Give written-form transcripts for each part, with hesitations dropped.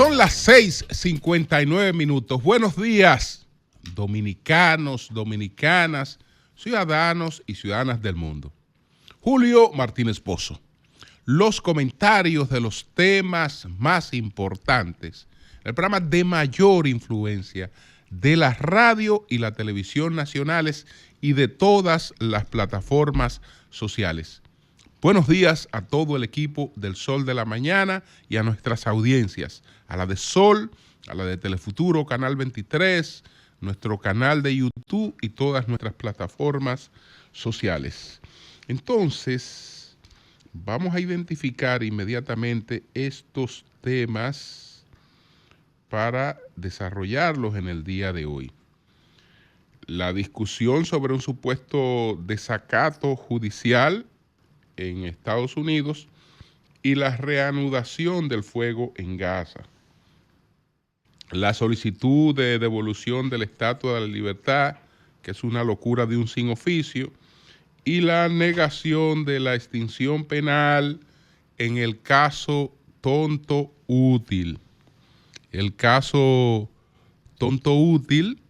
Son las 6:59. Buenos días, dominicanos, dominicanas, ciudadanos y ciudadanas del mundo. Julio Martínez Pozo. Los comentarios de los temas más importantes, el programa de mayor influencia de la radio y la televisión nacionales y de todas las plataformas sociales. Buenos días a todo el equipo del Sol de la Mañana y a nuestras audiencias, a la de Sol, a la de Telefuturo, Canal 23, nuestro canal de YouTube y todas nuestras plataformas sociales. Entonces, vamos a identificar inmediatamente estos temas para desarrollarlos en el día de hoy. La discusión sobre un supuesto desacato judicial en Estados Unidos y la reanudación del fuego en Gaza. La solicitud de devolución de la Estatua de la Libertad, que es una locura de un sin oficio, y la negación de la extinción penal en el caso Tonto Útil. El caso Tonto Útil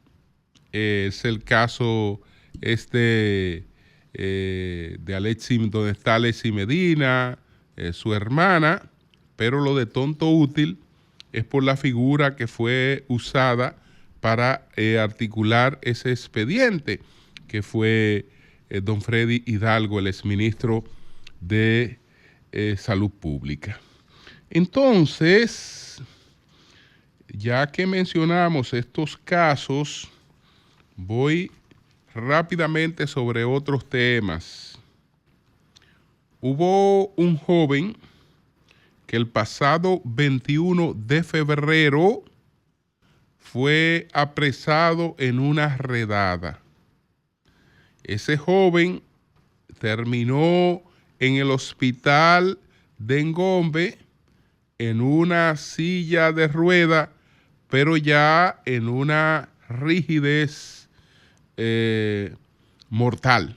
es el caso de Alexis, donde está Alexis Medina, su hermana, pero lo de Tonto Útil es por la figura que fue usada para articular ese expediente, que fue don Freddy Hidalgo, el exministro de Salud Pública. Entonces, ya que mencionamos estos casos, voy rápidamente sobre otros temas. Hubo un joven que el pasado 21 de febrero fue apresado en una redada. Ese joven terminó en el hospital de Engombe en una silla de rueda, pero ya en una rigidez mortal.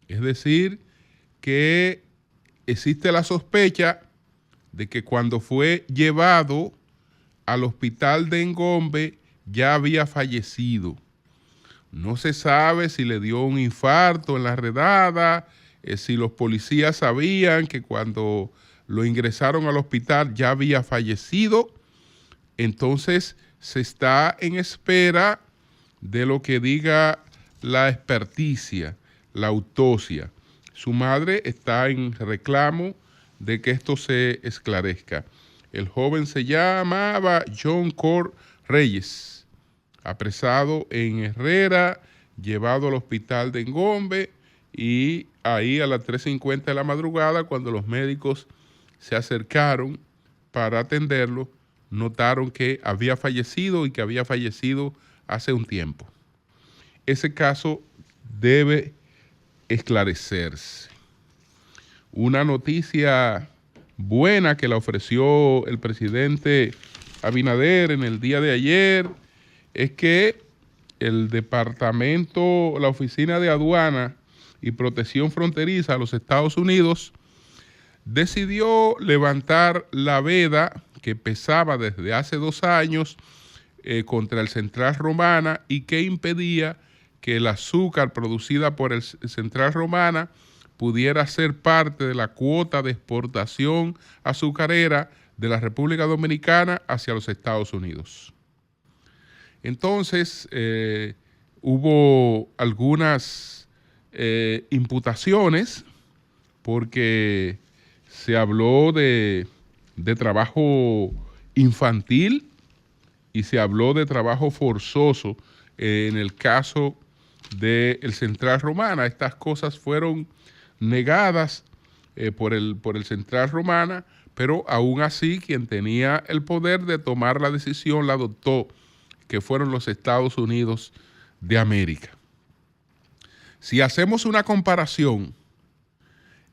Es decir, que existe la sospecha de que cuando fue llevado al hospital de Engombe ya había fallecido. No se sabe si le dio un infarto en la redada, si los policías sabían que cuando lo ingresaron al hospital ya había fallecido. Entonces se está en espera de lo que diga la experticia, la autopsia. Su madre está en reclamo de que esto se esclarezca. El joven se llamaba John Cor Reyes, apresado en Herrera, llevado al hospital de Engombe, y ahí a las 3:50 de la madrugada, cuando los médicos se acercaron para atenderlo, notaron que había fallecido y que había fallecido hace un tiempo. Ese caso debe esclarecerse. Una noticia buena que la ofreció el presidente Abinader en el día de ayer es que el departamento, la Oficina de Aduana y Protección Fronteriza de los Estados Unidos decidió levantar la veda que pesaba desde hace 2 años contra el Central Romana y que impedía que el azúcar producida por el Central Romana pudiera ser parte de la cuota de exportación azucarera de la República Dominicana hacia los Estados Unidos. Entonces, hubo algunas imputaciones porque se habló de trabajo infantil y se habló de trabajo forzoso en el caso del Central Romana. Estas cosas fueron negadas por el Central Romana, pero aún así quien tenía el poder de tomar la decisión la adoptó, que fueron los Estados Unidos de América. Si hacemos una comparación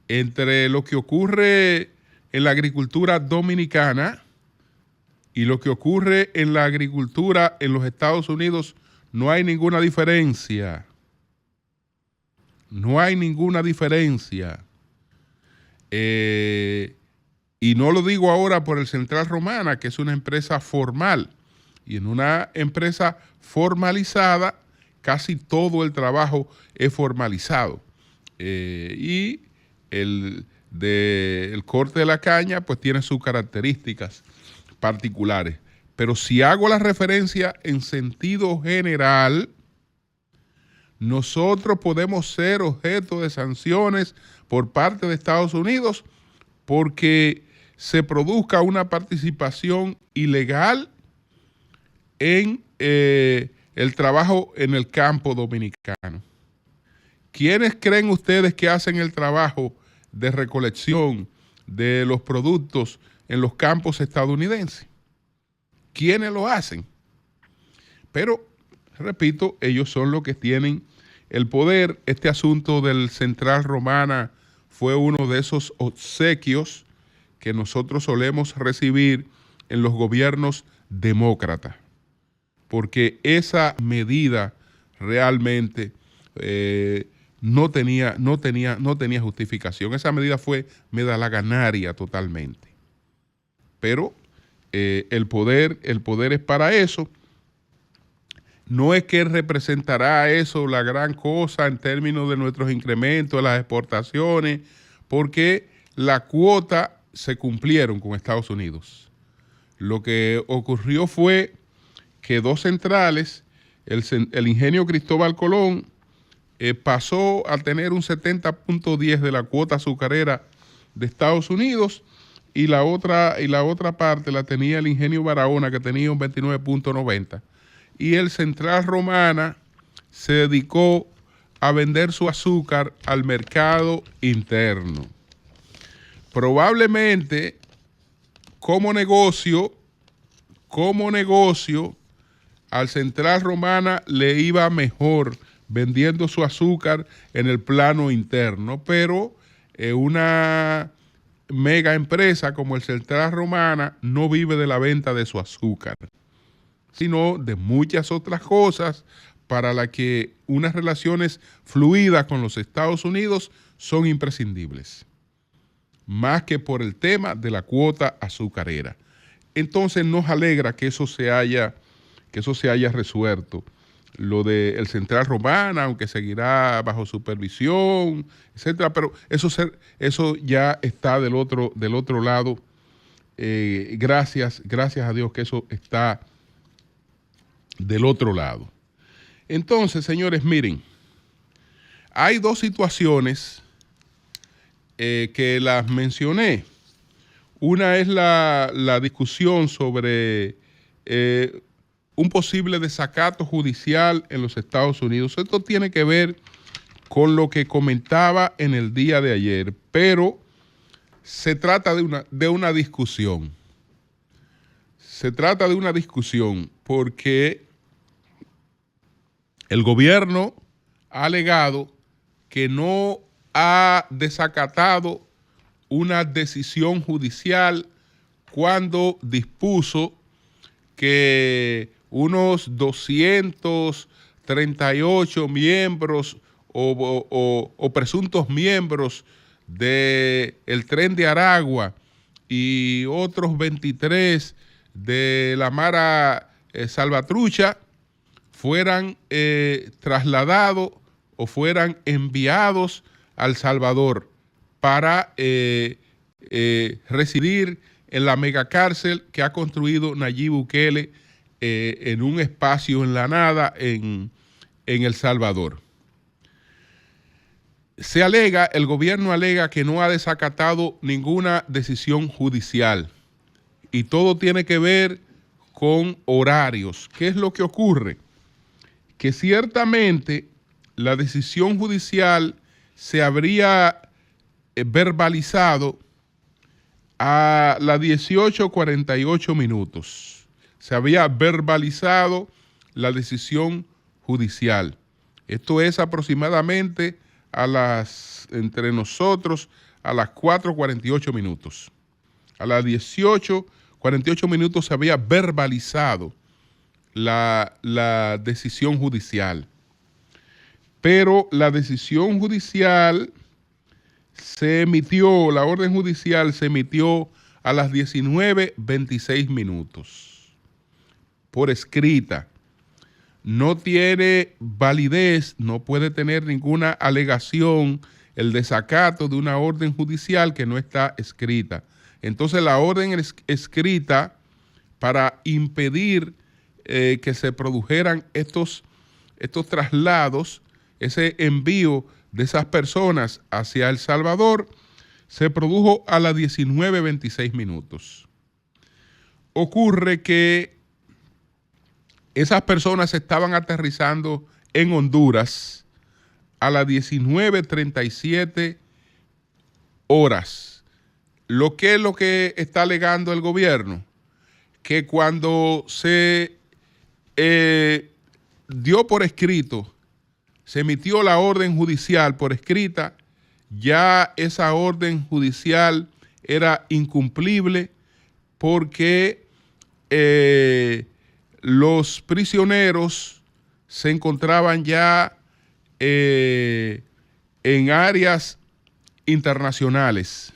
entre lo que ocurre en la agricultura dominicana y lo que ocurre en la agricultura en los Estados Unidos, no hay ninguna diferencia. No hay ninguna diferencia. Y no lo digo ahora por el Central Romana, que es una empresa formal. Y en una empresa formalizada, casi todo el trabajo es formalizado. Y el corte de la caña, pues tiene sus características particulares. Pero si hago la referencia en sentido general, nosotros podemos ser objeto de sanciones por parte de Estados Unidos porque se produzca una participación ilegal en el trabajo en el campo dominicano. ¿Quiénes creen ustedes que hacen el trabajo de recolección de los productos en los campos estadounidenses? ¿Quiénes lo hacen? Pero, repito, ellos son los que tienen el poder. Este asunto del Central Romana fue uno de esos obsequios que nosotros solemos recibir en los gobiernos demócratas, porque esa medida realmente no tenía justificación. Esa medida fue medalaganaria totalmente. Pero el poder es para eso. No es que representará eso la gran cosa en términos de nuestros incrementos de las exportaciones, porque la cuota se cumplieron con Estados Unidos. Lo que ocurrió fue que dos centrales, el ingenio Cristóbal Colón, pasó a tener un 70.10 de la cuota azucarera de Estados Unidos, y la otra parte la tenía el ingenio Barahona, que tenía un 29.90. Y el Central Romana se dedicó a vender su azúcar al mercado interno. Probablemente, como negocio, al Central Romana le iba mejor vendiendo su azúcar en el plano interno, pero una mega empresa como el Central Romana no vive de la venta de su azúcar, sino de muchas otras cosas para las que unas relaciones fluidas con los Estados Unidos son imprescindibles, más que por el tema de la cuota azucarera. Entonces nos alegra que eso se haya resuelto. Lo del Central Romana, aunque seguirá bajo supervisión, etcétera, pero eso ya está del otro lado. Gracias a Dios que eso está del otro lado. Entonces, señores, miren, hay dos situaciones que las mencioné. Una es la discusión sobre un posible desacato judicial en los Estados Unidos. Esto tiene que ver con lo que comentaba en el día de ayer, pero se trata de una discusión. Se trata de una discusión porque el gobierno ha alegado que no ha desacatado una decisión judicial cuando dispuso que unos 238 miembros o presuntos miembros del Tren de Aragua y otros 23 de la Mara Salvatrucha fueran trasladados o fueran enviados a El Salvador para residir en la megacárcel que ha construido Nayib Bukele en un espacio en la nada en El Salvador. El gobierno alega que no ha desacatado ninguna decisión judicial y todo tiene que ver con horarios. ¿Qué es lo que ocurre? Que ciertamente la decisión judicial se habría verbalizado a las 18:48 minutos. Se había verbalizado la decisión judicial. Esto es aproximadamente entre nosotros a las 4:48 minutos. A las 18:48 minutos se había verbalizado la decisión judicial. Pero la decisión judicial la orden judicial se emitió a las 19:26 minutos, por escrita. No tiene validez, no puede tener ninguna alegación el desacato de una orden judicial que no está escrita. Entonces la orden escrita para impedir que se produjeran estos traslados, ese envío de esas personas hacia El Salvador, se produjo a las 19:26 minutos. Ocurre que esas personas estaban aterrizando en Honduras a las 19:37 horas. Lo que está alegando el gobierno, que cuando se dio por escrito, se emitió la orden judicial por escrita, ya esa orden judicial era incumplible porque los prisioneros se encontraban ya en áreas internacionales.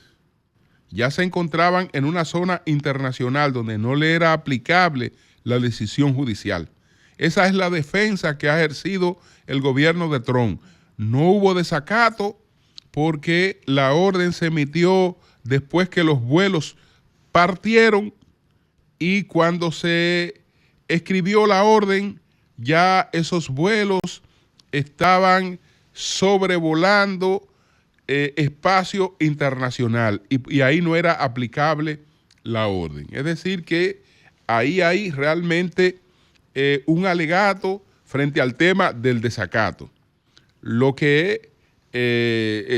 Ya se encontraban en una zona internacional donde no le era aplicable la decisión judicial. Esa es la defensa que ha ejercido el gobierno de Trump. No hubo desacato porque la orden se emitió después que los vuelos partieron, y cuando se escribió la orden, ya esos vuelos estaban sobrevolando espacio internacional y ahí no era aplicable la orden. Es decir que ahí hay realmente un alegato frente al tema del desacato. Lo que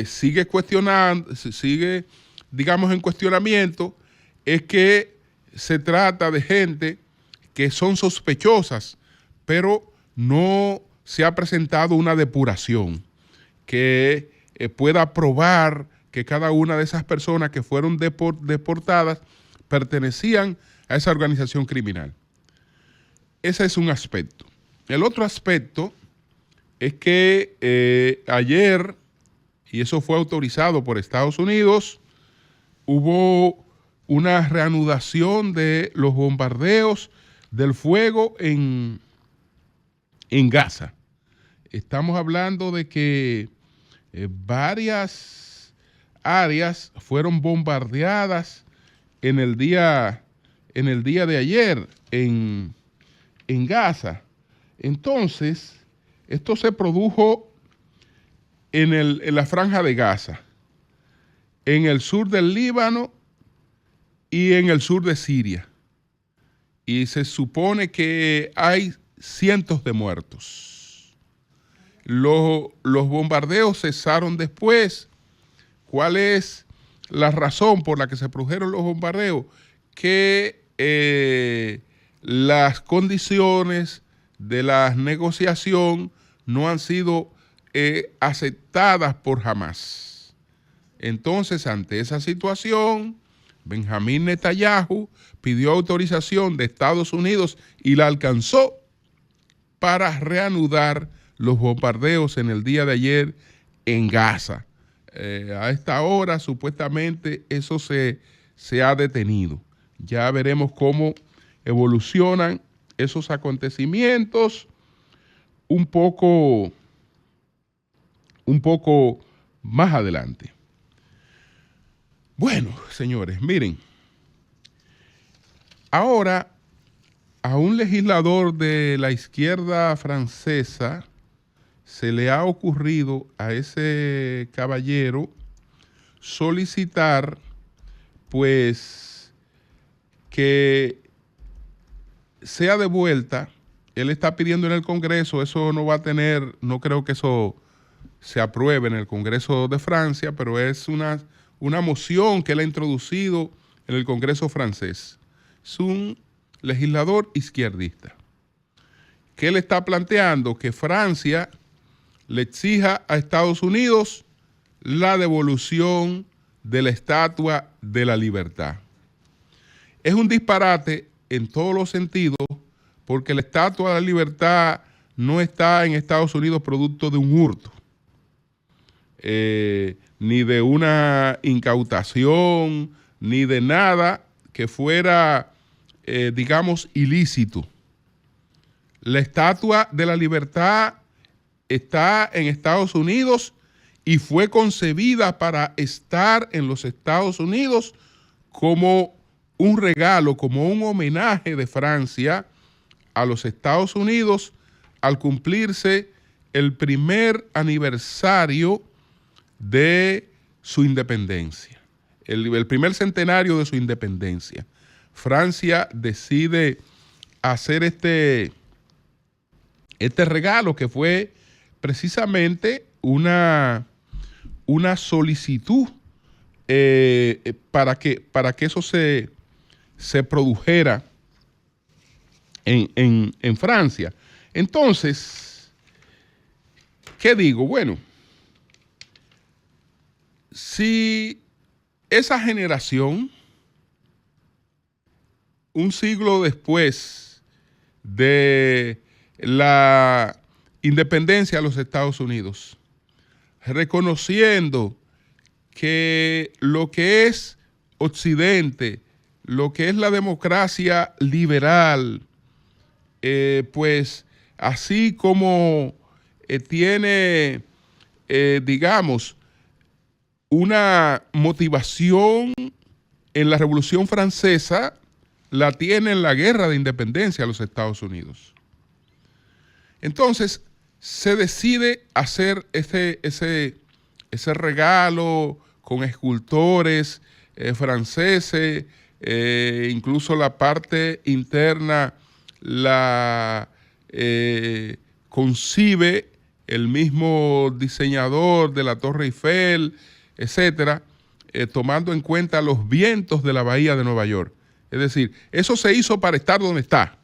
sigue cuestionando, sigue, digamos, en cuestionamiento, es que se trata de gente que son sospechosas, pero no se ha presentado una depuración que pueda probar que cada una de esas personas que fueron deportadas pertenecían a esa organización criminal. Ese es un aspecto. El otro aspecto es que ayer, y eso fue autorizado por Estados Unidos, hubo una reanudación de los bombardeos del fuego en Gaza. Estamos hablando de que varias áreas fueron bombardeadas en el día de ayer en Gaza. Entonces, esto se produjo en la franja de Gaza, en el sur del Líbano y en el sur de Siria. Y se supone que hay cientos de muertos. Los bombardeos cesaron después. ¿Cuál es la razón por la que se produjeron los bombardeos? Que las condiciones de la negociación no han sido aceptadas por Hamás. Entonces, ante esa situación, Benjamín Netanyahu pidió autorización de Estados Unidos y la alcanzó para reanudar los bombardeos en el día de ayer en Gaza. A esta hora, supuestamente, eso se ha detenido. Ya veremos cómo evolucionan esos acontecimientos un poco más adelante. Bueno, señores, miren, ahora a un legislador de la izquierda francesa se le ha ocurrido a ese caballero solicitar, pues, que sea devuelta. Él está pidiendo en el Congreso, eso no va a tener, no creo que eso se apruebe en el Congreso de Francia, pero es una moción que él ha introducido en el Congreso francés. Es un legislador izquierdista que él está planteando que Francia le exija a Estados Unidos la devolución de la Estatua de la Libertad. Es un disparate en todos los sentidos, porque la Estatua de la Libertad no está en Estados Unidos producto de un hurto, ni de una incautación, ni de nada que fuera, digamos, ilícito. La Estatua de la Libertad está en Estados Unidos y fue concebida para estar en los Estados Unidos como un regalo, como un homenaje de Francia a los Estados Unidos al cumplirse el primer aniversario de su independencia, el primer centenario de su independencia. Francia decide hacer este regalo que fue precisamente una solicitud para que eso se produjera en Francia. Entonces, ¿qué digo? Bueno, si esa generación, un siglo después de la independencia de los Estados Unidos, reconociendo que lo que es Occidente, lo que es la democracia liberal, pues así como tiene, digamos, una motivación en la Revolución Francesa, la tiene en la Guerra de Independencia de los Estados Unidos. Entonces, se decide hacer ese regalo con escultores franceses, incluso la parte interna la concibe el mismo diseñador de la Torre Eiffel, etcétera, tomando en cuenta los vientos de la bahía de Nueva York. Es decir, eso se hizo para estar donde está.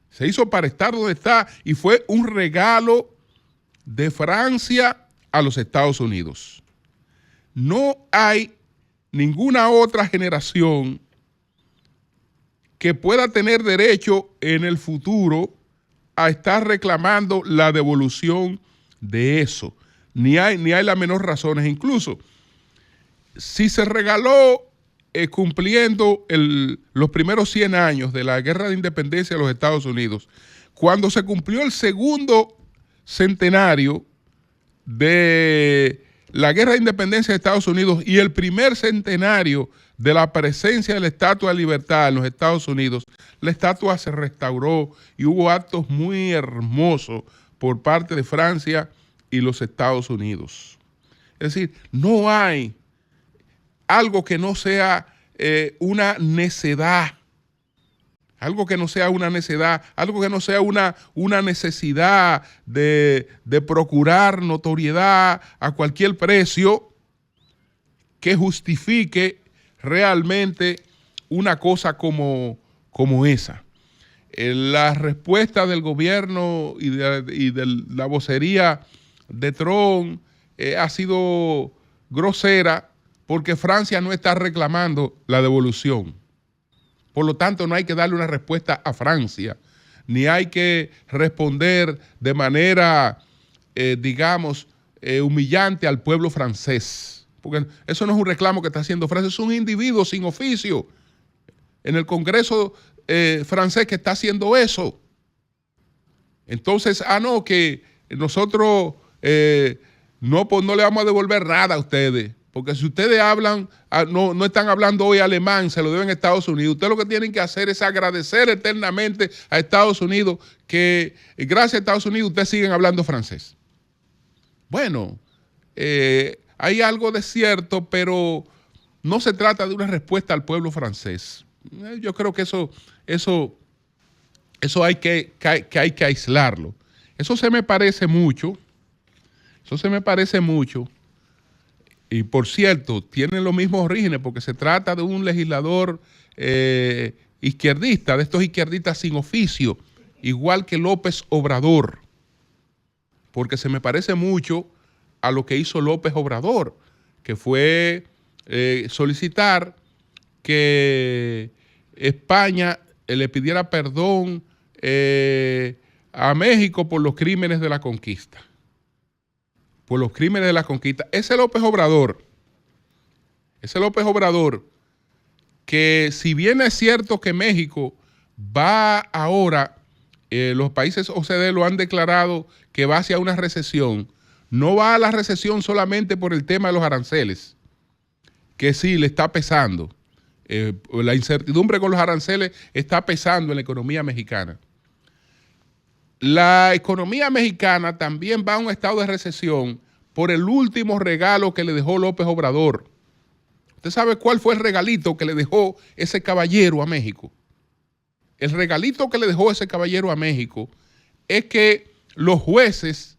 Se hizo para estar donde está y fue un regalo de Francia a los Estados Unidos. No hay ninguna otra generación que pueda tener derecho en el futuro a estar reclamando la devolución de eso. Ni hay la menor razón. Incluso, si se regaló cumpliendo los primeros 100 años de la Guerra de Independencia de los Estados Unidos, cuando se cumplió el segundo centenario de la Guerra de Independencia de Estados Unidos y el primer centenario de la presencia de la Estatua de Libertad en los Estados Unidos, la estatua se restauró y hubo actos muy hermosos por parte de Francia y los Estados Unidos. Es decir, no hay algo que no sea una necedad, algo que no sea una necedad, algo que no sea una necesidad de procurar notoriedad a cualquier precio que justifique realmente una cosa como esa. La respuesta del gobierno y de la vocería de Trump ha sido grosera porque Francia no está reclamando la devolución. Por lo tanto, no hay que darle una respuesta a Francia, ni hay que responder de manera, digamos, humillante al pueblo francés. Porque eso no es un reclamo que está haciendo Francia, es un individuo sin oficio en el Congreso francés que está haciendo eso. Entonces, no, que nosotros no le vamos a devolver nada a ustedes. Porque si ustedes hablan, no están hablando hoy alemán, se lo deben a Estados Unidos. Ustedes lo que tienen que hacer es agradecer eternamente a Estados Unidos que gracias a Estados Unidos ustedes siguen hablando francés. Bueno, hay algo de cierto, pero no se trata de una respuesta al pueblo francés. Yo creo que eso hay que aislarlo. Eso se me parece mucho. Y por cierto, tienen los mismos orígenes porque se trata de un legislador izquierdista, de estos izquierdistas sin oficio, igual que López Obrador, porque se me parece mucho a lo que hizo López Obrador, que fue solicitar que España le pidiera perdón a México por los crímenes de la conquista. Ese López Obrador ese López Obrador, que si bien es cierto que México va ahora, los países OCDE lo han declarado que va hacia una recesión, no va a la recesión solamente por el tema de los aranceles, que sí le está pesando. La incertidumbre con los aranceles está pesando en la economía mexicana. La economía mexicana también va a un estado de recesión por el último regalo que le dejó López Obrador. ¿Usted sabe cuál fue el regalito que le dejó ese caballero a México? El regalito que le dejó ese caballero a México es que los jueces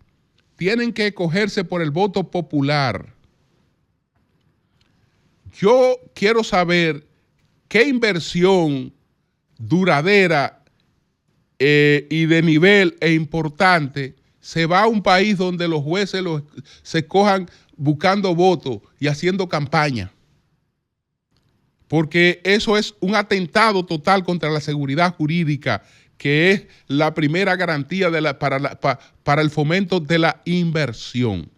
tienen que cogerse por el voto popular. Yo quiero saber qué inversión duradera y de nivel e importante se va a un país donde los jueces se cojan buscando votos y haciendo campaña. Porque eso es un atentado total contra la seguridad jurídica, que es la primera garantía para el fomento de la inversión.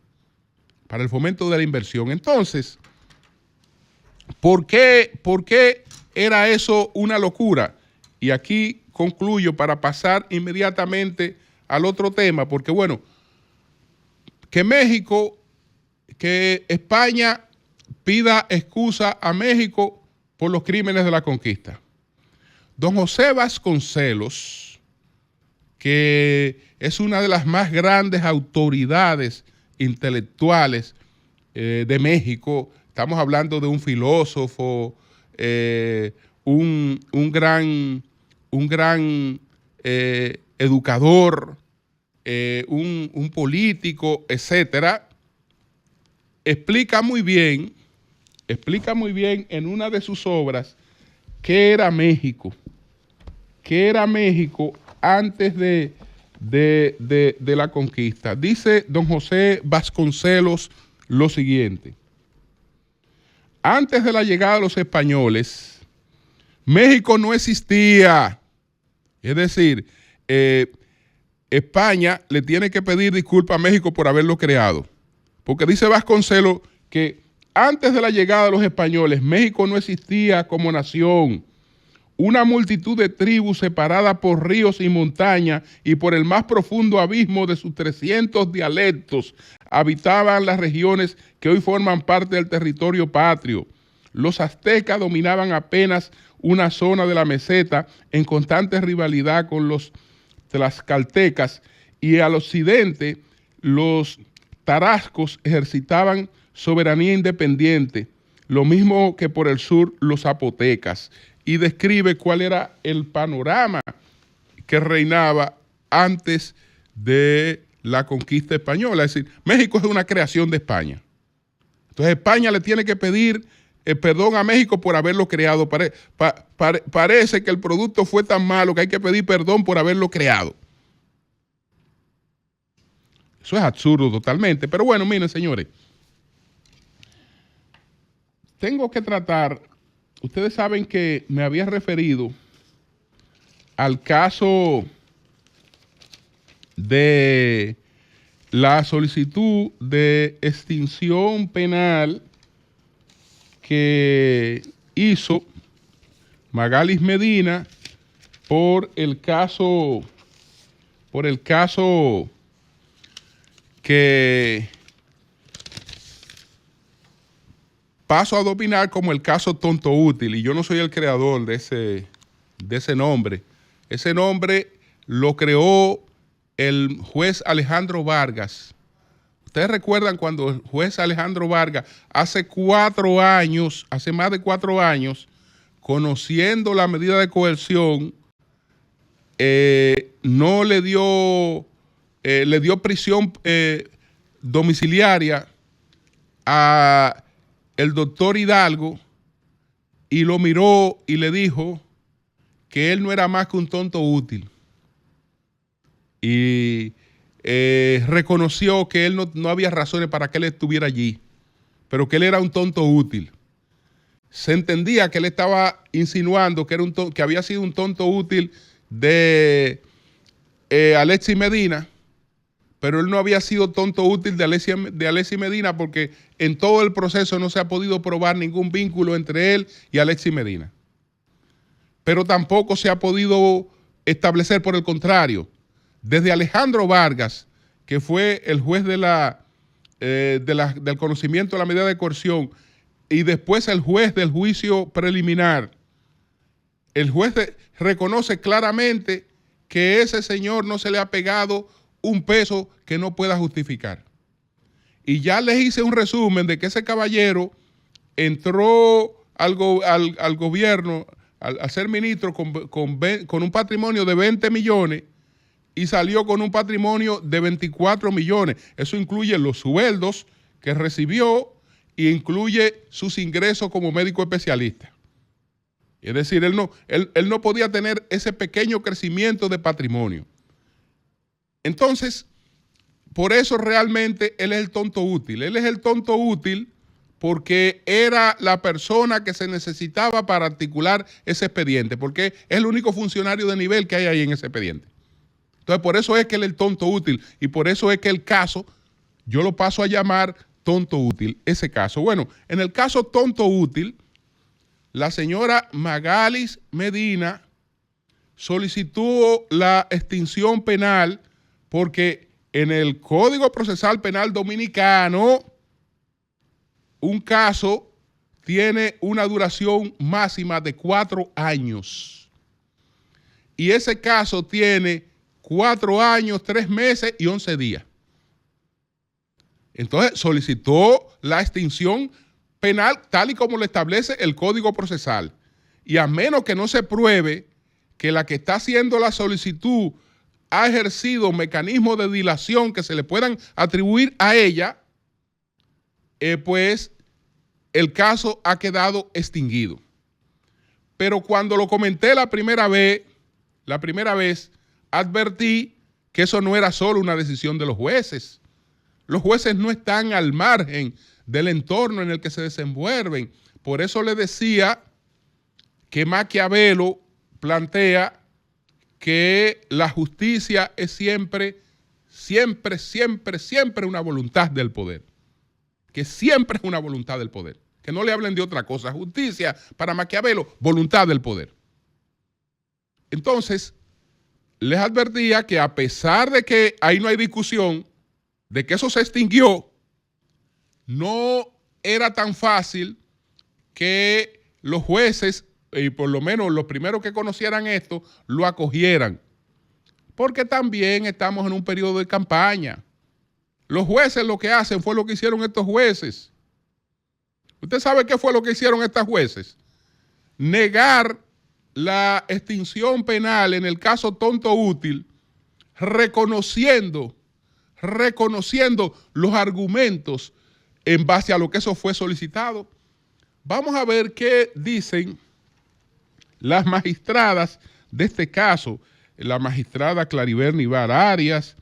Para el fomento de la inversión. Entonces, ¿por qué era eso una locura? Y aquí concluyo para pasar inmediatamente al otro tema, porque bueno, que España pida excusa a México por los crímenes de la conquista. Don José Vasconcelos, que es una de las más grandes autoridades intelectuales de México, estamos hablando de un filósofo, un gran educador, un político, etcétera, explica muy bien en una de sus obras qué era México antes de la conquista. Dice don José Vasconcelos lo siguiente: antes de la llegada de los españoles, México no existía. Es decir, España le tiene que pedir disculpas a México por haberlo creado. Porque dice Vasconcelos que antes de la llegada de los españoles, México no existía como nación. Una multitud de tribus separadas por ríos y montañas y por el más profundo abismo de sus 300 dialectos habitaban las regiones que hoy forman parte del territorio patrio. Los aztecas dominaban apenas una zona de la meseta en constante rivalidad con los tlaxcaltecas, y al occidente los tarascos ejercitaban soberanía independiente, lo mismo que por el sur los zapotecas, y describe cuál era el panorama que reinaba antes de la conquista española. Es decir, México es una creación de España. Entonces España le tiene que pedir perdón a México por haberlo creado. Parece que el producto fue tan malo que hay que pedir perdón por haberlo creado. Eso es absurdo totalmente. Pero bueno, miren, señores, tengo que tratar. Ustedes saben que me había referido al caso de la solicitud de extinción penal que hizo Magalis Medina por el caso que paso a dominar como el caso Tonto Útil, y yo no soy el creador de ese nombre. Ese nombre lo creó el juez Alejandro Vargas. Ustedes recuerdan cuando el juez Alejandro Vargas hace más de 4 años, conociendo la medida de coerción, no le dio prisión domiciliaria a el doctor Hidalgo, y lo miró y le dijo que él no era más que un tonto útil. Y reconoció que él no había razones para que él estuviera allí, pero que él era un tonto útil. Se entendía que él estaba insinuando que había sido un tonto útil de Alexis Medina, pero él no había sido tonto útil de Alexis Medina, porque en todo el proceso no se ha podido probar ningún vínculo entre él y Alexis Medina. Pero tampoco se ha podido establecer, por el contrario, desde Alejandro Vargas, que fue el juez del conocimiento de la medida de coerción, y después el juez del juicio preliminar, el juez reconoce claramente que ese señor no se le ha pegado un peso que no pueda justificar. Y ya les hice un resumen de que ese caballero entró al gobierno, al ser ministro, con un patrimonio de 20 millones y salió con un patrimonio de 24 millones. Eso incluye los sueldos que recibió e incluye sus ingresos como médico especialista. Es decir, él no podía tener ese pequeño crecimiento de patrimonio. Entonces, por eso realmente él es el tonto útil. Él es el tonto útil porque era la persona que se necesitaba para articular ese expediente, porque es el único funcionario de nivel que hay ahí en ese expediente. Entonces, por eso es que él es el tonto útil y por eso es que el caso, yo lo paso a llamar tonto útil, ese caso. Bueno, en el caso tonto útil, la señora Magalis Medina solicitó la extinción penal porque en el Código Procesal Penal Dominicano un caso tiene una duración máxima de 4 años. Y ese caso tiene 4 años, 3 meses y 11 días. Entonces solicitó la extinción penal tal y como lo establece el Código Procesal. Y a menos que no se pruebe que la que está haciendo la solicitud ha ejercido mecanismos de dilación que se le puedan atribuir a ella, pues el caso ha quedado extinguido. Pero cuando lo comenté la primera vez, advertí que eso no era solo una decisión de los jueces. Los jueces no están al margen del entorno en el que se desenvuelven. Por eso le decía que Maquiavelo plantea que la justicia es siempre una voluntad del poder. Que siempre es una voluntad del poder. Que no le hablen de otra cosa. Justicia, para Maquiavelo, voluntad del poder. Entonces, les advertía que a pesar de que ahí no hay discusión, de que eso se extinguió, no era tan fácil que los jueces, y por lo menos los primeros que conocieran esto, lo acogieran. Porque también estamos en un periodo de campaña. Los jueces lo que hacen fue lo que hicieron estos jueces. ¿Usted sabe qué fue lo que hicieron estos jueces? Negar la extinción penal en el caso tonto útil, reconociendo los argumentos en base a lo que eso fue solicitado. Vamos a ver qué dicen las magistradas de este caso, la magistrada Claribel Nivar Arias,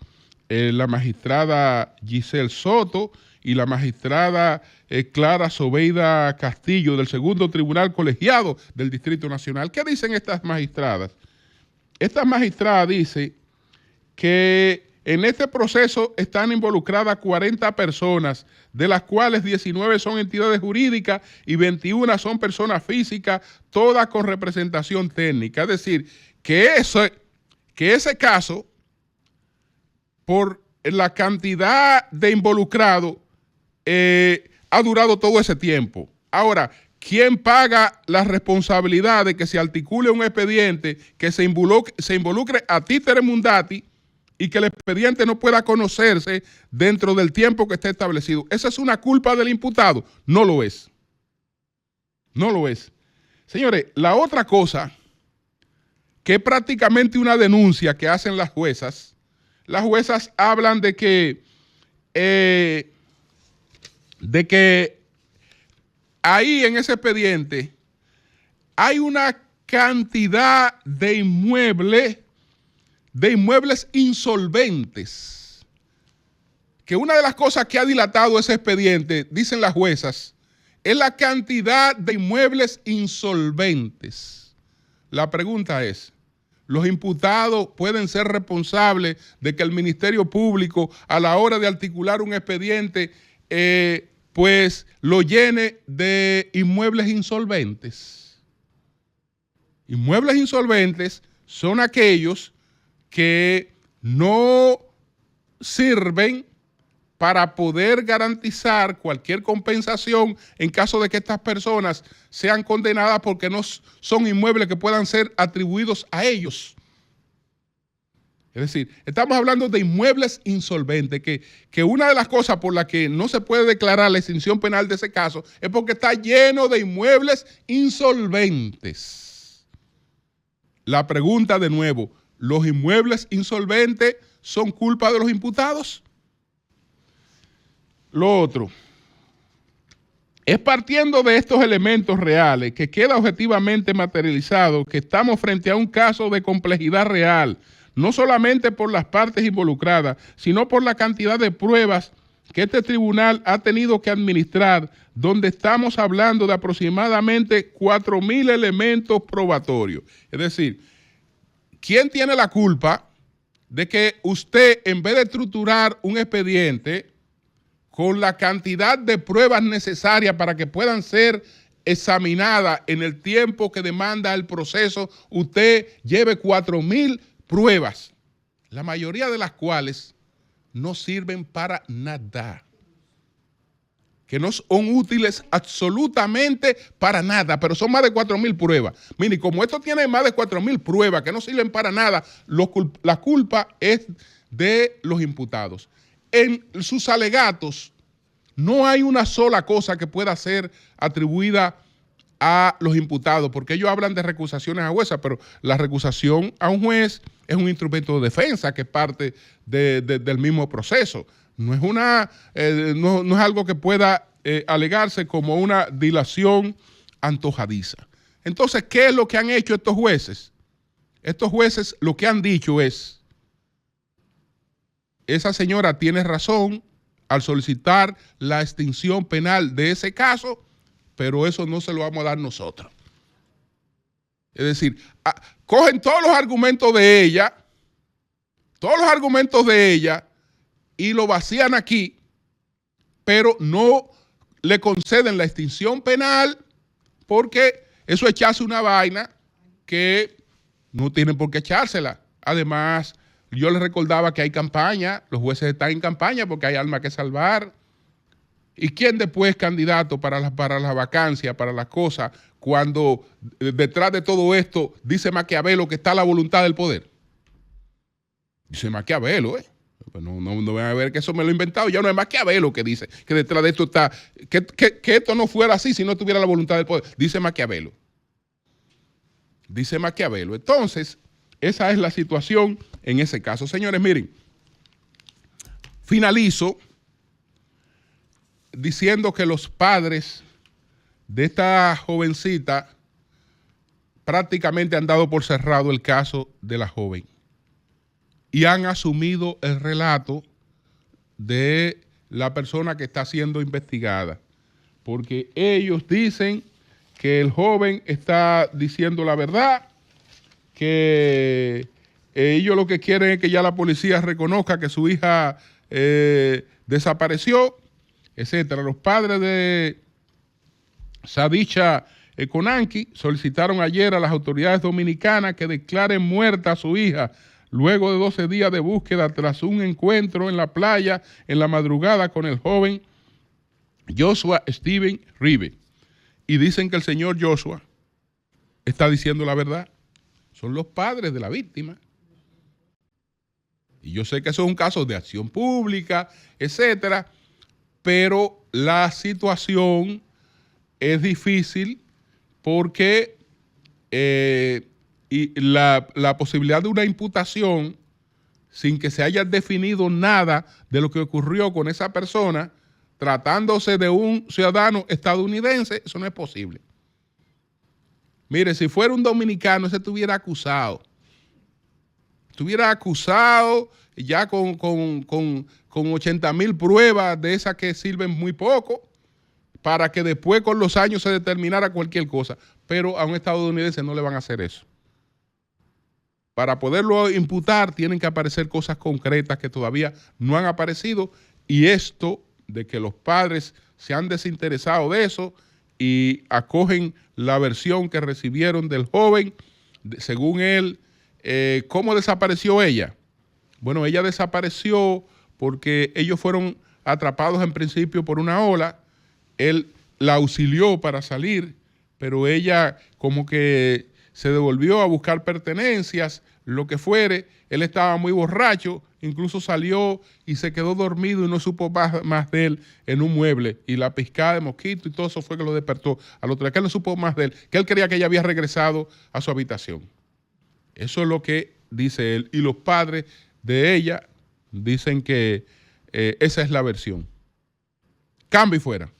la magistrada Giselle Soto y la magistrada Clara Sobeida Castillo del Segundo Tribunal Colegiado del Distrito Nacional. ¿Qué dicen estas magistradas? Esta magistrada dice que en este proceso están involucradas 40 personas, de las cuales 19 son entidades jurídicas y 21 son personas físicas, todas con representación técnica. Es decir, que ese caso, por la cantidad de involucrados, ha durado todo ese tiempo. Ahora, ¿quién paga la responsabilidad de que se articule un expediente que se involucre a títere mundati y que el expediente no pueda conocerse dentro del tiempo que esté establecido? ¿Esa es una culpa del imputado? No lo es. No lo es. Señores, la otra cosa, que es prácticamente una denuncia que hacen las juezas hablan de que ahí en ese expediente hay una cantidad de inmuebles insolventes, que una de las cosas que ha dilatado ese expediente, dicen las juezas, es la cantidad de inmuebles insolventes. La pregunta es, los imputados pueden ser responsables de que el Ministerio Público, a la hora de articular un expediente, pues lo llene de inmuebles insolventes. Inmuebles insolventes son aquellos que no sirven para poder garantizar cualquier compensación en caso de que estas personas sean condenadas, porque no son inmuebles que puedan ser atribuidos a ellos. Es decir, estamos hablando de inmuebles insolventes, que una de las cosas por las que no se puede declarar la extinción penal de ese caso es porque está lleno de inmuebles insolventes. La pregunta de nuevo, ¿los inmuebles insolventes son culpa de los imputados? Lo otro, es partiendo de estos elementos reales que queda objetivamente materializado que estamos frente a un caso de complejidad real, no solamente por las partes involucradas, sino por la cantidad de pruebas que este tribunal ha tenido que administrar, donde estamos hablando de aproximadamente 4,000 elementos probatorios. Es decir, ¿quién tiene la culpa de que usted, en vez de estructurar un expediente con la cantidad de pruebas necesarias para que puedan ser examinadas en el tiempo que demanda el proceso, usted lleve 4,000 pruebas, la mayoría de las cuales no sirven para nada, que no son útiles absolutamente para nada, pero son más de 4,000 pruebas. Mire, como esto tiene más de 4,000 pruebas que no sirven para nada, la culpa es de los imputados. En sus alegatos no hay una sola cosa que pueda ser atribuida a los imputados, porque ellos hablan de recusaciones a jueza, pero la recusación a un juez es un instrumento de defensa que es parte del mismo proceso. No es, no es algo que pueda alegarse como una dilación antojadiza. Entonces, ¿qué es lo que han hecho estos jueces? Estos jueces lo que han dicho es: esa señora tiene razón al solicitar la extinción penal de ese caso, pero eso no se lo vamos a dar nosotros. Es decir, cogen todos los argumentos de ella, y lo vacían aquí, pero no le conceden la extinción penal, porque eso es echarse una vaina que no tienen por qué echársela. Además, yo les recordaba que hay campaña, los jueces están en campaña porque hay almas que salvar. ¿Y quién después es candidato para las vacancias, para las cosas, cuando detrás de todo esto dice Maquiavelo que está la voluntad del poder? Dice Maquiavelo, pues no van a ver que eso me lo he inventado. Ya no es Maquiavelo que dice que detrás de esto está, que esto no fuera así si no tuviera la voluntad del poder. Dice Maquiavelo. Dice Maquiavelo. Entonces, esa es la situación en ese caso. Señores, miren, finalizo diciendo que los padres de esta jovencita prácticamente han dado por cerrado el caso de la joven y han asumido el relato de la persona que está siendo investigada, porque ellos dicen que el joven está diciendo la verdad, que ellos lo que quieren es que ya la policía reconozca que su hija desapareció, etcétera. Los padres de Sadicha Konanki solicitaron ayer a las autoridades dominicanas que declaren muerta a su hija luego de 12 días de búsqueda tras un encuentro en la playa en la madrugada con el joven Joshua Steven Ribe. Y dicen que el señor Joshua está diciendo la verdad. Son los padres de la víctima. Y yo sé que eso es un caso de acción pública, etcétera, pero la situación es difícil porque la posibilidad de una imputación sin que se haya definido nada de lo que ocurrió con esa persona, tratándose de un ciudadano estadounidense, eso no es posible. Mire, si fuera un dominicano, ese estuviera acusado. Estuviera acusado ya con 80,000 pruebas de esas que sirven muy poco, para que después con los años se determinara cualquier cosa. Pero a un estadounidense no le van a hacer eso. para poderlo imputar tienen que aparecer cosas concretas que todavía no han aparecido, y esto de que los padres se han desinteresado de eso y acogen la versión que recibieron del joven, según él. ¿Cómo desapareció ella? Bueno, ella desapareció porque ellos fueron atrapados en principio por una ola. Él la auxilió para salir, pero ella como que se devolvió a buscar pertenencias, lo que fuere. Él estaba muy borracho, incluso salió y se quedó dormido y no supo más de él en un mueble. Y la pizcada de mosquito y todo eso fue que lo despertó. Al otro día que él no supo más de él, que él creía que ella había regresado a su habitación. Eso es lo que dice él. Y los padres de ella dicen que esa es la versión. Cambio y fuera.